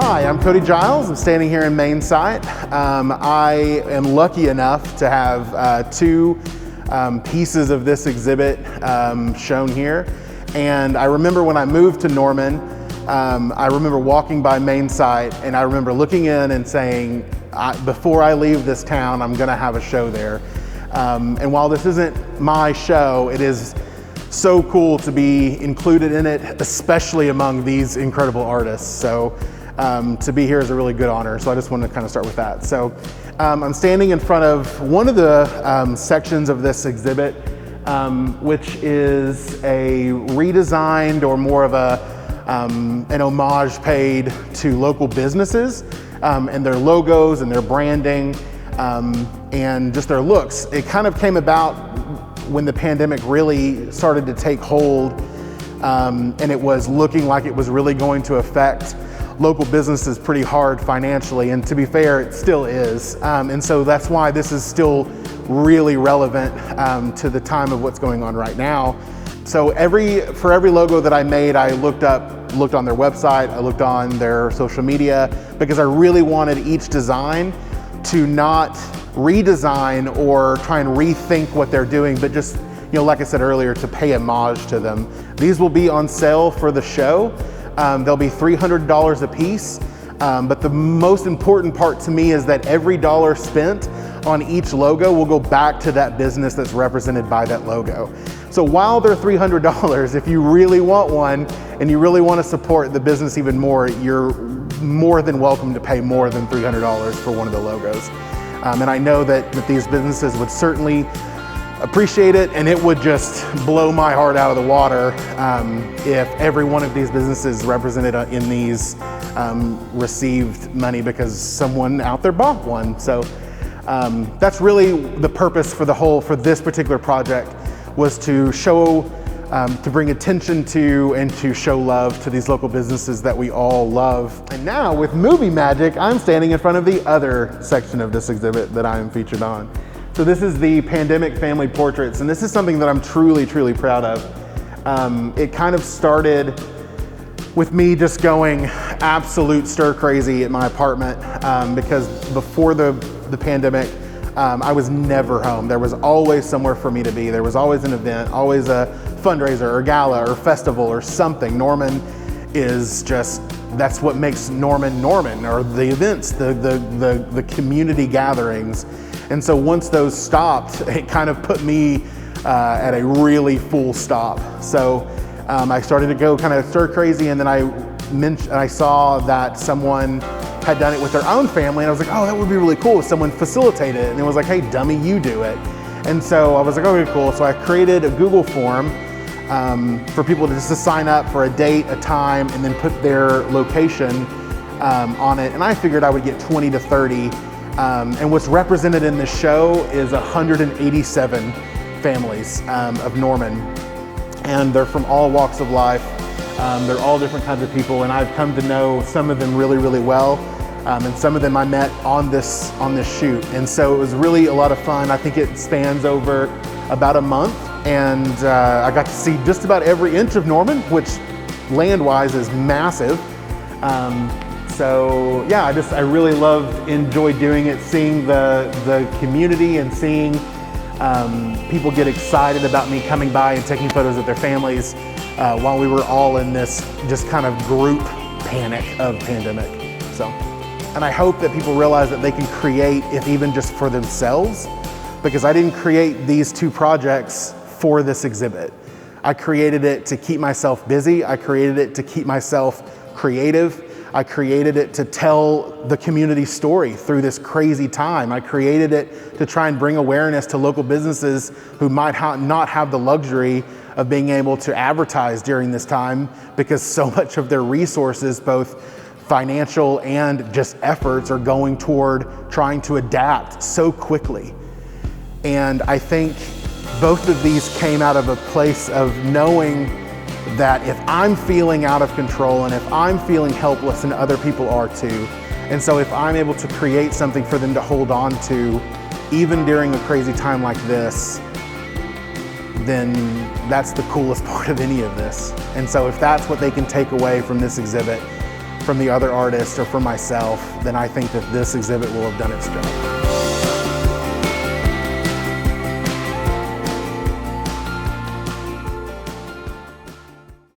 Hi, I'm Cody Giles. I'm standing here in MAINSITE. I am lucky enough to have two pieces of this exhibit shown here. And I remember when I moved to Norman, I remember walking by MAINSITE and I remember looking in and saying, before I leave this town, I'm gonna have a show there. And while this isn't my show, it is so cool to be included in it, especially among these incredible artists. So to be here is a really good honor. So I just wanted to kind of start with that. So I'm standing in front of one of the sections of this exhibit, which is a redesigned or more of an homage paid to local businesses and their logos and their branding and just their looks. It kind of came about when the pandemic really started to take hold and it was looking like it was really going to affect local businesses pretty hard financially, and to be fair, it still is. And so that's why this is still really relevant to the time of what's going on right now. So for every logo that I made, I looked on their website, I looked on their social media, because I really wanted each design to not redesign or try and rethink what they're doing, but just, like I said earlier, to pay homage to them. These will be on sale for the show. They'll be $300 a piece, but the most important part to me is that every dollar spent on each logo will go back to that business that's represented by that logo. So while they're $300, if you really want one and you really want to support the business even more, you're more than welcome to pay more than $300 for one of the logos. And I know that these businesses would certainly appreciate it, and it would just blow my heart out of the water if every one of these businesses represented in these received money because someone out there bought one. So that's really the purpose for this particular project, was to show, to bring attention to and to show love to these local businesses that we all love. And now with movie magic, I'm standing in front of the other section of this exhibit that I am featured on. So this is the Pandemic Family Portraits, and this is something that I'm truly, truly proud of. It kind of started with me just going absolute stir crazy at my apartment because before the pandemic, I was never home. There was always somewhere for me to be. There was always an event, always a fundraiser or gala or festival or something. Norman is just, that's what makes Norman Norman, or the events, the community gatherings. And so once those stopped, it kind of put me at a really full stop. So I started to go kind of stir crazy, and then I saw that someone had done it with their own family, and I was like, oh, that would be really cool if someone facilitated it. And it was like, hey, dummy, you do it. And so I was like, okay, cool. So I created a Google form for people to just sign up for a date, a time, and then put their location on it. And I figured I would get 20 to 30. And what's represented in this show is 187 families of Norman. And they're from all walks of life. They're all different kinds of people, and I've come to know some of them really, really well. And some of them I met on this shoot. And so it was really a lot of fun. I think it spans over about a month. And I got to see just about every inch of Norman, which land-wise is massive. So yeah, I really enjoyed doing it, seeing the community and seeing people get excited about me coming by and taking photos of their families while we were all in this just kind of group panic of pandemic. So, and I hope that people realize that they can create, if even just for themselves, because I didn't create these two projects for this exhibit. I created it to keep myself busy. I created it to keep myself creative. I created it to tell the community story through this crazy time. I created it to try and bring awareness to local businesses who might not have the luxury of being able to advertise during this time, because so much of their resources, both financial and just efforts, are going toward trying to adapt so quickly. And I think both of these came out of a place of knowing that if I'm feeling out of control and if I'm feeling helpless, and other people are too, and so if I'm able to create something for them to hold on to, even during a crazy time like this, then that's the coolest part of any of this. And so if that's what they can take away from this exhibit, from the other artists or from myself, then I think that this exhibit will have done its job.